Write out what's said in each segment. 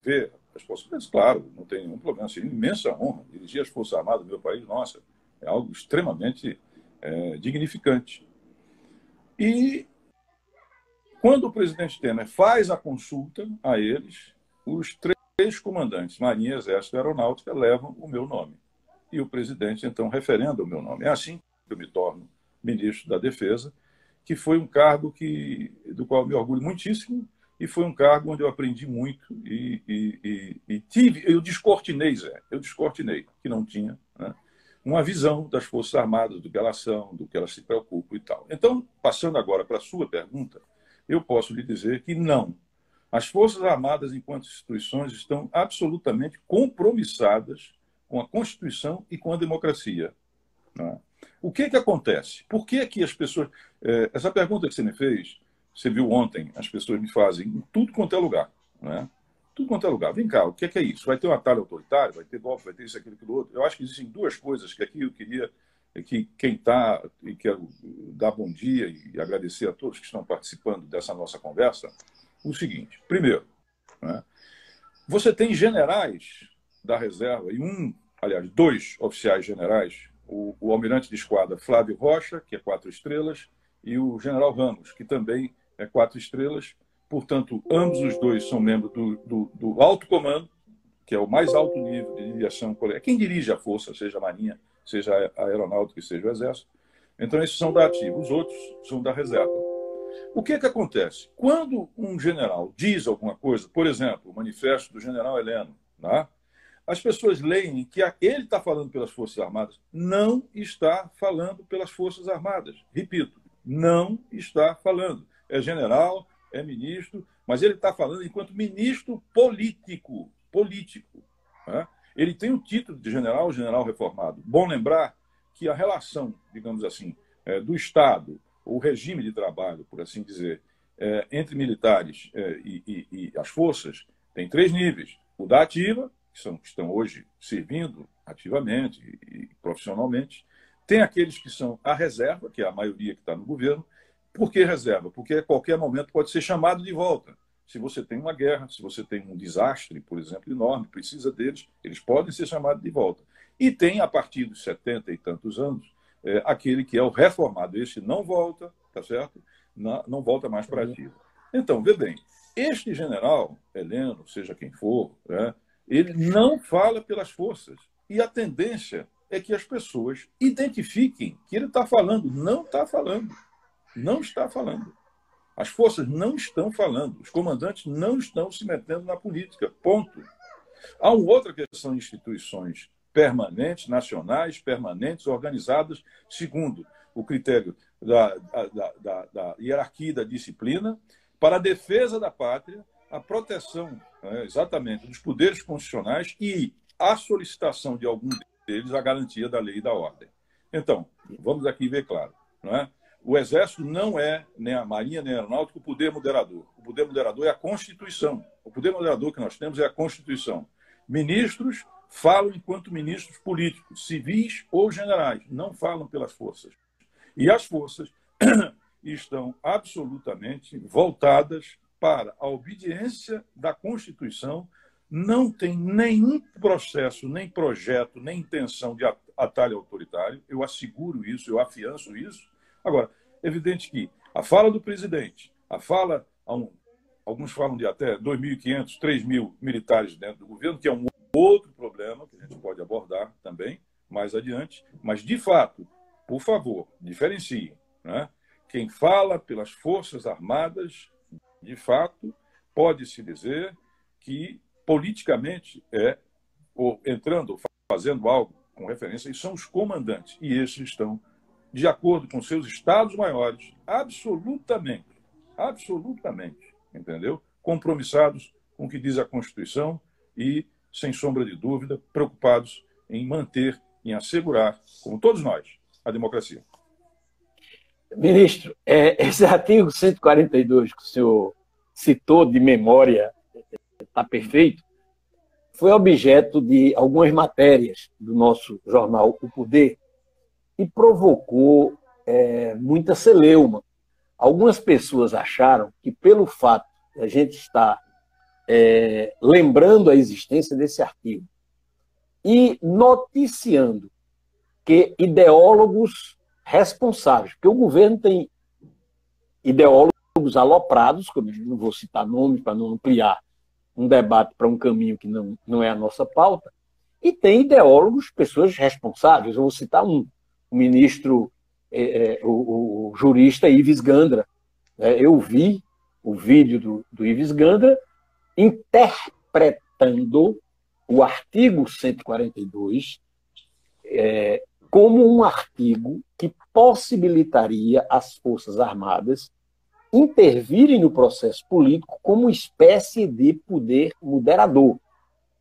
ver as possibilidades, claro, não tem nenhum problema. Seria imensa honra dirigir as Forças Armadas do meu país. Nossa, é algo extremamente dignificante. E quando o presidente Temer faz a consulta a eles, os três comandantes, Marinha, Exército e Aeronáutica, levam o meu nome. E o presidente, então, referenda o meu nome. É assim que eu me torno ministro da Defesa, que foi um cargo do qual eu me orgulho muitíssimo, e foi um cargo onde eu aprendi muito eu descortinei, que não tinha, né, uma visão das Forças Armadas, do que elas são, do que elas se preocupam e tal. Então, passando agora para a sua pergunta, eu posso lhe dizer que não. As Forças Armadas, enquanto instituições, estão absolutamente compromissadas com a Constituição e com a democracia. Né? O que acontece? Por que as pessoas... essa pergunta que você me fez, você viu ontem, as pessoas me fazem em tudo quanto é lugar. Né? Tudo quanto é lugar. Vem cá, o que é isso? Vai ter um atalho autoritário? Vai ter golpe? Vai ter isso, aquilo, aquilo outro? Eu acho que existem duas coisas que aqui eu queria que quem está, e quero dar bom dia e agradecer a todos que estão participando dessa nossa conversa, o seguinte. Primeiro, né, você tem generais da reserva, aliás, dois oficiais generais, o almirante de esquadra Flávio Rocha, que é 4 estrelas, e o general Ramos, que também é 4 estrelas. Portanto, ambos os dois são membros do alto comando, que é o mais alto nível de direção coletiva. Quem dirige a força, seja a Marinha, seja a Aeronáutica, seja o Exército. Então, esses são da ativa, os outros são da reserva. O que acontece? Quando um general diz alguma coisa, por exemplo, o manifesto do general Heleno, né? As pessoas leem que ele está falando pelas Forças Armadas. Não está falando pelas Forças Armadas. Repito, não está falando. É general, é ministro, mas ele está falando enquanto ministro político. Né? Ele tem o título de general reformado. Bom lembrar que a relação, digamos assim, do Estado, o regime de trabalho, por assim dizer, entre militares e as forças, tem 3 níveis. O da ativa, que estão hoje servindo ativamente e profissionalmente. Tem aqueles que são a reserva, que é a maioria que está no governo. Por que reserva? Porque a qualquer momento pode ser chamado de volta. Se você tem uma guerra, se você tem um desastre, por exemplo, enorme, precisa deles, eles podem ser chamados de volta. E tem, a partir dos 70 e tantos anos, aquele que é o reformado. Esse não volta, tá certo? Não volta mais para a ativa. Então, vê bem, este general, Heleno, seja quem for, né, ele não fala pelas forças. E a tendência é que as pessoas identifiquem que ele está falando. Não está falando. Não está falando. As forças não estão falando. Os comandantes não estão se metendo na política. Ponto. Há uma outra questão de instituições permanentes, nacionais, permanentes, organizadas, segundo o critério da hierarquia e da disciplina, para a defesa da pátria, a proteção, exatamente, dos poderes constitucionais e a solicitação de algum deles a garantia da lei e da ordem. Então, vamos aqui ver claro, não é? O Exército não é, nem a Marinha, nem a Aeronáutica, o poder moderador. O poder moderador é a Constituição. O poder moderador que nós temos é a Constituição. Ministros falam enquanto ministros políticos, civis ou generais, não falam pelas forças. E as forças estão absolutamente voltadas para a obediência da Constituição, não tem nenhum processo, nem projeto, nem intenção de atalho autoritário, eu asseguro isso, eu afianço isso. Agora, é evidente que a fala do presidente, alguns falam de até 2.500, 3.000 militares dentro do governo, que é um outro problema que a gente pode abordar também mais adiante, mas, de fato, por favor, diferenciem, né? Quem fala pelas Forças Armadas, de fato, pode-se dizer que politicamente fazendo algo com referência, e são os comandantes, e esses estão de acordo com seus estados maiores, absolutamente, entendeu? Compromissados com o que diz a Constituição e, sem sombra de dúvida, preocupados em manter, em assegurar, como todos nós, a democracia. Ministro, esse artigo 142 que o senhor citou de memória, está perfeito, foi objeto de algumas matérias do nosso jornal O Poder, e provocou muita celeuma. Algumas pessoas acharam que, pelo fato de a gente estar lembrando a existência desse artigo e noticiando que ideólogos responsáveis, porque o governo tem ideólogos aloprados, como eu não vou citar nomes para não ampliar um debate para um caminho que não é a nossa pauta, e tem ideólogos, pessoas responsáveis. Eu vou citar o ministro, o jurista Ives Gandra. Eu vi o vídeo do Ives Gandra interpretando o artigo 142 como um artigo que possibilitaria às Forças Armadas intervirem no processo político como espécie de poder moderador.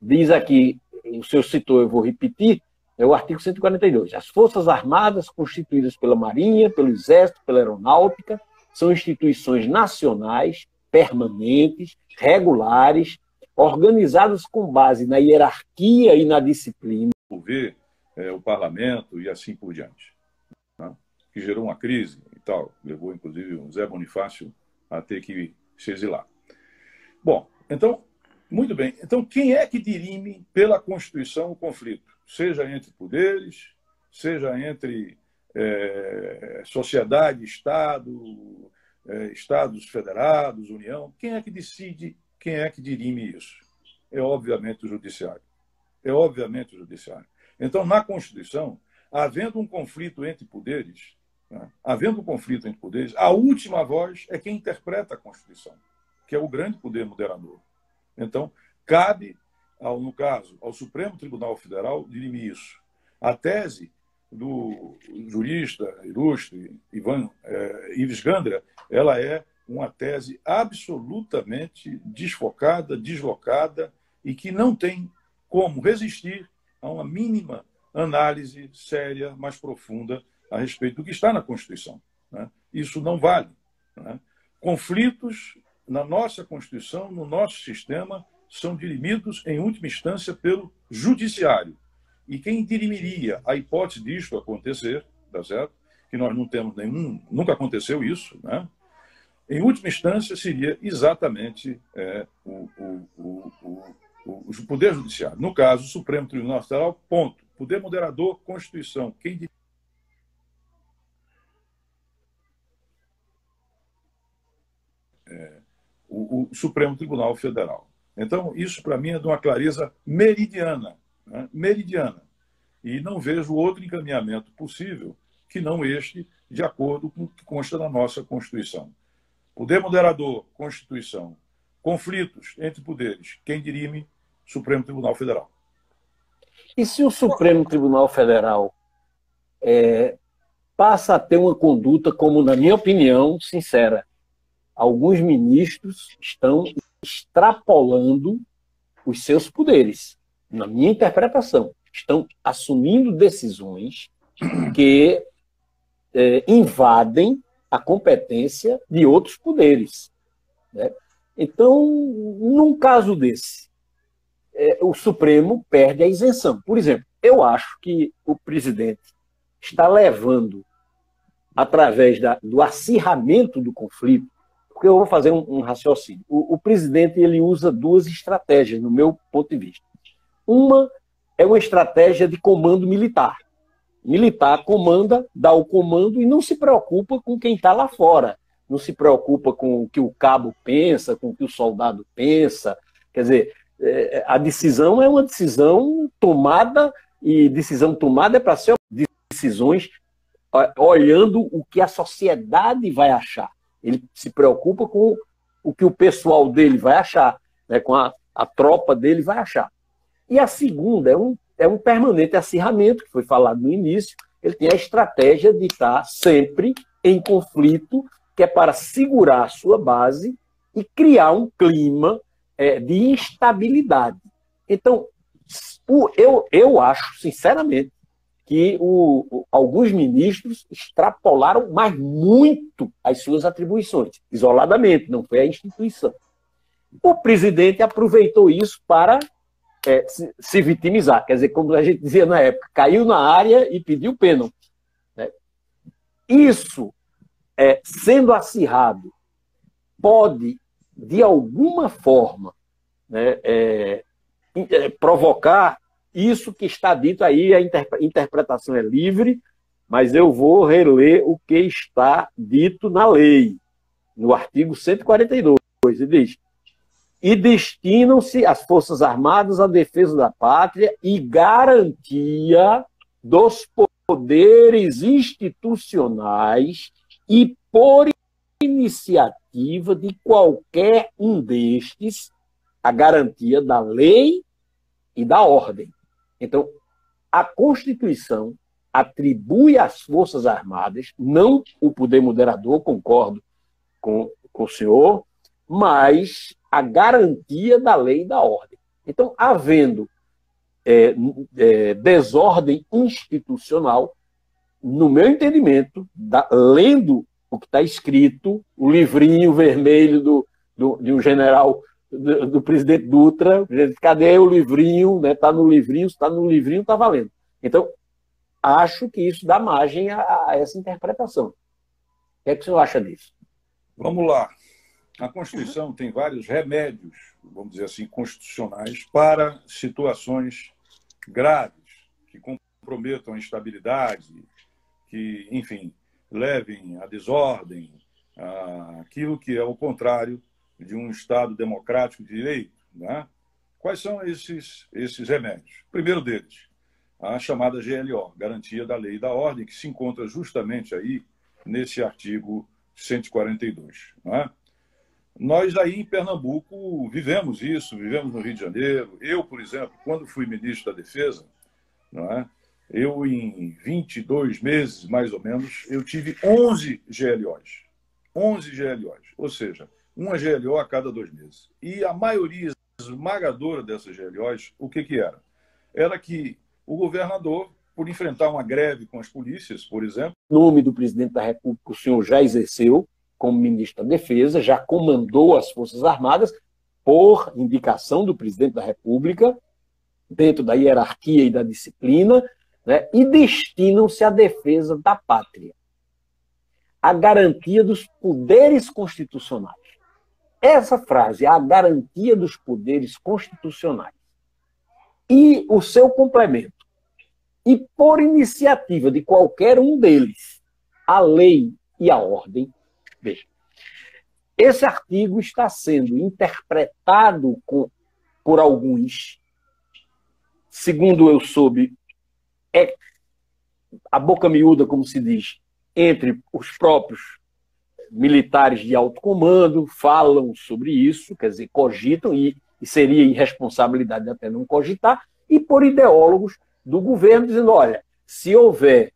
Diz aqui, o senhor citou, eu vou repetir, é o artigo 142. As Forças Armadas, constituídas pela Marinha, pelo Exército, pela Aeronáutica, são instituições nacionais, permanentes, regulares, organizadas com base na hierarquia e na disciplina. O parlamento e assim por diante, né? Que gerou uma crise e tal, levou inclusive o Zé Bonifácio a ter que se exilar. Bom, então, muito bem. Então, quem é que dirime pela Constituição o conflito? Seja entre poderes, seja entre sociedade, Estado, Estados federados, União. Quem é que decide, quem é que dirime isso? É obviamente o Judiciário. É obviamente o Judiciário. Então, na Constituição, havendo um conflito entre poderes, né, a última voz é quem interpreta a Constituição, que é o grande poder moderador. Então, cabe, no caso, ao Supremo Tribunal Federal dirimir isso. A tese do jurista ilustre Ives Gandra, ela é uma tese absolutamente desfocada, deslocada e que não tem como resistir a uma mínima análise séria, mais profunda a respeito do que está na Constituição, né? Isso não vale, né? Conflitos na nossa Constituição, no nosso sistema, são dirimidos, em última instância, pelo Judiciário. E quem dirimiria a hipótese disto acontecer, tá certo? Que nós não temos nunca aconteceu isso, né? Em última instância, seria exatamente o Poder Judiciário. No caso, o Supremo Tribunal Federal, ponto. Poder moderador, Constituição. Quem o Supremo Tribunal Federal. Então, isso para mim é de uma clareza meridiana, né? Meridiana. E não vejo outro encaminhamento possível que não este, de acordo com o que consta na nossa Constituição. Poder moderador, Constituição. Conflitos entre poderes. Quem dirime? Supremo Tribunal Federal. E se o Supremo Tribunal Federal passa a ter uma conduta como, na minha opinião, sincera, alguns ministros estão extrapolando os seus poderes, na minha interpretação, estão assumindo decisões que invadem a competência de outros poderes, né? Então, num caso desse, o Supremo perde a isenção. Por exemplo, eu acho que o presidente está levando, através do acirramento do conflito, porque eu vou fazer um raciocínio. O presidente ele usa duas estratégias, no meu ponto de vista. Uma é uma estratégia de comando militar. Militar comanda, dá o comando e não se preocupa com quem está lá fora. Não se preocupa com o que o cabo pensa, com o que o soldado pensa. Quer dizer, a decisão é uma decisão tomada, e decisão tomada é para ser decisões olhando o que a sociedade vai achar. Ele se preocupa com o que o pessoal dele vai achar, né, com a tropa dele vai achar. E a segunda é um permanente acirramento, que foi falado no início. Ele tem a estratégia de estar sempre em conflito, que é para segurar a sua base e criar um clima de instabilidade. Então, eu acho, sinceramente, que alguns ministros extrapolaram, mas muito, as suas atribuições, isoladamente, não foi a instituição. O presidente aproveitou isso para se vitimizar, quer dizer, como a gente dizia na época, caiu na área e pediu pênalti, né? Isso, sendo acirrado, pode, de alguma forma, né, provocar isso que está dito aí, a interpretação é livre, mas eu vou reler o que está dito na lei, no artigo 142, e diz: e destinam-se as Forças Armadas à defesa da pátria e garantia dos poderes institucionais e por iniciativa de qualquer um destes, a garantia da lei e da ordem. Então, a Constituição atribui às Forças Armadas, não o poder moderador, concordo com o senhor, mas a garantia da lei e da ordem. Então, havendo desordem institucional, no meu entendimento, lendo o que está escrito, o livrinho vermelho de um general, do presidente Dutra, cadê o livrinho? Está no livrinho, está no livrinho, está valendo. Então, acho que isso dá margem a essa interpretação. O que é que o senhor acha disso? Vamos lá. A Constituição tem vários remédios, vamos dizer assim, constitucionais para situações graves, que comprometam a estabilidade, que, enfim, levem à desordem, aquilo que é o contrário de um Estado democrático de direito. Né? Quais são esses remédios? O primeiro deles, a chamada GLO, Garantia da Lei e da Ordem, que se encontra justamente aí nesse artigo 142. Né? Nós aí em Pernambuco vivemos isso, vivemos no Rio de Janeiro. Eu, por exemplo, quando fui ministro da Defesa, não é? Eu, em 22 meses, mais ou menos, eu tive 11 GLOs. 11 GLOs, ou seja, uma GLO a cada 2 meses. E a maioria esmagadora dessas GLOs, o que era? Era que o governador, por enfrentar uma greve com as polícias, por exemplo... O nome do presidente da República, o senhor já exerceu como ministro da Defesa, já comandou as Forças Armadas por indicação do presidente da República, dentro da hierarquia e da disciplina, né, e destinam-se à defesa da pátria, à garantia dos poderes constitucionais. Essa frase, a garantia dos poderes constitucionais, e o seu complemento, e por iniciativa de qualquer um deles, a lei e a ordem. Veja, esse artigo está sendo interpretado por alguns, segundo eu soube, a boca miúda, como se diz, entre os próprios militares de alto comando, falam sobre isso, quer dizer, cogitam, e seria irresponsabilidade até não cogitar, e por ideólogos do governo, dizendo, olha, se houver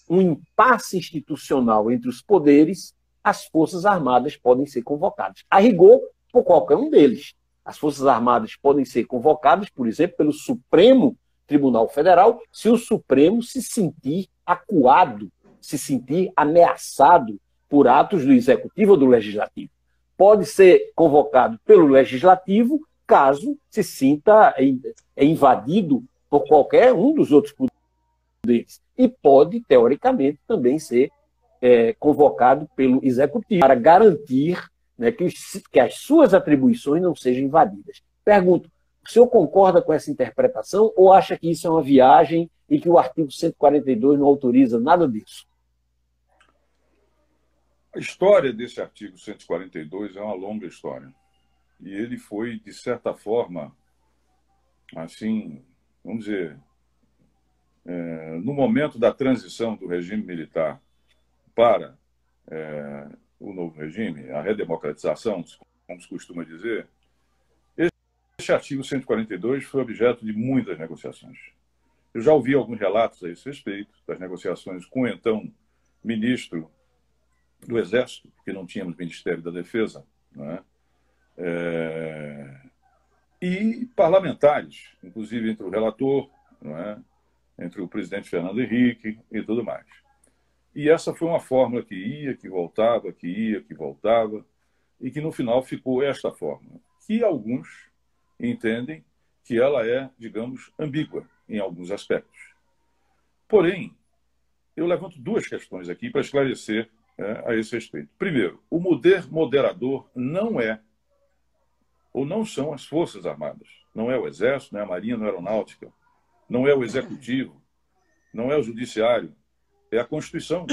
um impasse institucional entre os poderes, as Forças Armadas podem ser convocadas. A rigor, por qualquer um deles. As Forças Armadas podem ser convocadas, por exemplo, pelo Supremo Tribunal Federal, se o Supremo se sentir acuado, se sentir ameaçado por atos do Executivo ou do Legislativo. Pode ser convocado pelo Legislativo, caso se sinta invadido por qualquer um dos outros poderes. E pode, teoricamente, também ser convocado pelo Executivo para garantir, né, que as suas atribuições não sejam invadidas. Pergunto, o senhor concorda com essa interpretação ou acha que isso é uma viagem e que o artigo 142 não autoriza nada disso? A história desse artigo 142 é uma longa história. E ele foi, de certa forma, assim, vamos dizer, no momento da transição do regime militar para o novo regime, a redemocratização, como se costuma dizer, esse artigo 142 foi objeto de muitas negociações. Eu já ouvi alguns relatos a esse respeito, das negociações com o então ministro do Exército, porque não tínhamos Ministério da Defesa, né? E parlamentares, inclusive entre o relator, né? Entre o presidente Fernando Henrique e tudo mais. E essa foi uma fórmula que ia, que voltava, que ia, que voltava, e que no final ficou esta fórmula, que alguns entendem que ela é, digamos, ambígua em alguns aspectos. Porém, eu levanto duas questões aqui para esclarecer a esse respeito. Primeiro, o poder moderador não é ou não são as Forças Armadas. Não é o Exército, não é a Marinha, não é a Aeronáutica, não é o Executivo, não é o Judiciário, é a Constituição.